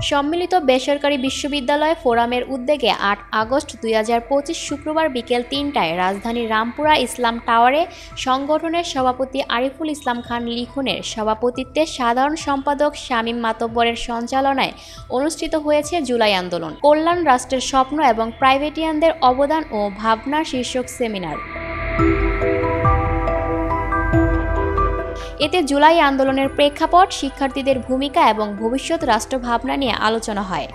সম্মিলিত বেসরকারি বিশ্ববিদ্যালয় ফোরামের উদ্যোগে ৮ আগস্ট ২০২৫ শুক্রবার বিকেল ৩টায় রাজধানীর রামপুরা ইসলাম টাওয়ারে সংগঠনের সভাপতি আরিফুল ইসলাম খান লিখনের সভাপতিত্বে সাধারণ সম্পাদক শামীম মাতব্বরের সঞ্চালনায় অনুষ্ঠিত হয়েছে জুলাই আন্দোলন, কল্যাণ রাষ্ট্রের স্বপ্ন এবং প্রাইভেটিয়ানদের অবদান ও ভাবনা শীর্ষক সেমিনার। এতে জুলাই আন্দোলনের প্রেক্ষাপট, শিক্ষার্থীদের ভূমিকা এবং ভবিষ্যৎ রাষ্ট্রভাবনা নিয়ে আলোচনা হয়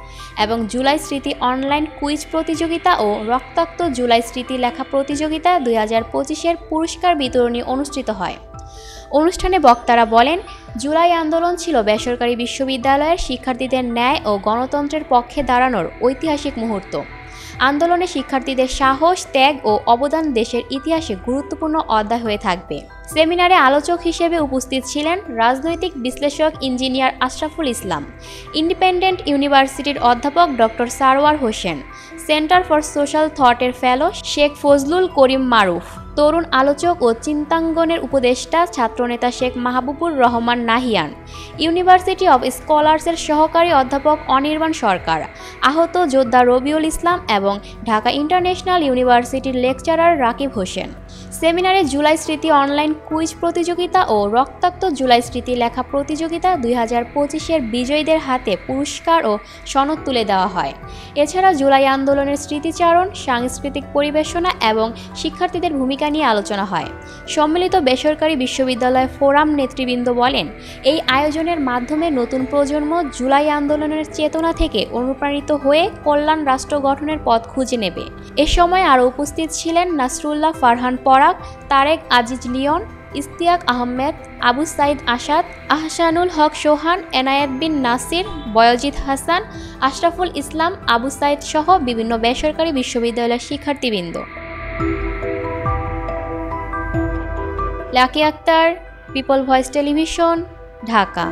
এবং জুলাই স্মৃতি অনলাইন কুইজ প্রতিযোগিতা ও রক্তাক্ত জুলাই স্মৃতি লেখা প্রতিযোগিতা ২০২৫-এর পুরস্কার বিতরণী অনুষ্ঠিত হয়। অনুষ্ঠানে বক্তারা বলেন, জুলাই আন্দোলন ছিল বেসরকারি বিশ্ববিদ্যালয়ের শিক্ষার্থীদের ন্যায় ও গণতন্ত্রের পক্ষে দাঁড়ানোর ঐতিহাসিক মুহূর্ত। আন্দোলনে শিক্ষার্থীদের সাহস, ত্যাগ ও অবদান দেশের ইতিহাসে গুরুত্বপূর্ণ অধ্যায় হয়ে থাকবে। সেমিনারে আলোচক হিসেবে উপস্থিত ছিলেন রাজনৈতিক বিশ্লেষক ইঞ্জিনিয়ার আশরাফুল ইসলাম, ইন্ডিপেন্ডেন্ট ইউনিভার্সিটির অধ্যাপক doctor Sarwar Hossain, centre for social থটের ফেলো শেখ ফজলুল করিম মারুফ, তরুণ আলোচক ও চিন্তাঙ্গনের উপদেষ্টা ছাত্রনেতা শেখ মাহবুবুর রহমান নাহিয়ান, ইউনিভার্সিটি অব স্কলার্সের সহকারী অধ্যাপক অনির্বাণ সরকার, আহত যোদ্ধা রবিউল ইসলাম এবং ঢাকা ইন্টারন্যাশনাল ইউনিভার্সিটির লেকচারার রাকিব হোসেন। সেমিনারে জুলাই স্মৃতি অনলাইন কুইজ প্রতিযোগিতা ও রক্তাক্ত জুলাই স্মৃতি লেখা প্রতিযোগিতা ২০২৫-এর বিজয়ীদের হাতে পুরস্কার ও সনদ তুলে দেওয়া হয়। এছাড়া জুলাই আন্দোলনের স্মৃতিচারণ, সাংস্কৃতিক পরিবেশনা এবং শিক্ষার্থীদের ভূমিকা নিয়ে আলোচনা হয়। সম্মিলিত বেসরকারি বিশ্ববিদ্যালয় ফোরাম নেতৃবৃন্দ বলেন, এই আয়োজনের মাধ্যমে নতুন প্রজন্ম জুলাই আন্দোলনের চেতনা থেকে অনুপ্রাণিত হয়ে কল্যাণ রাষ্ট্র গঠনের পথ খুঁজে নেবে। এ সময় আরও উপস্থিত ছিলেন নাসরুল্লাহ ফারহান পরাগ, তারেক আজিজ লিয়ন, ইশতিয়াক আহমেদ, আবু সাইদ আসাদ, আহসানুল হক সোহান, এনায়েত বিন নাসির, বয়জিৎ হাসান, আশরাফুল ইসলাম, আবু সাইদ সহ বিভিন্ন বেসরকারি বিশ্ববিদ্যালয়ের শিক্ষার্থীবৃন্দ। Lucky Akter, people voice television, Dhaka.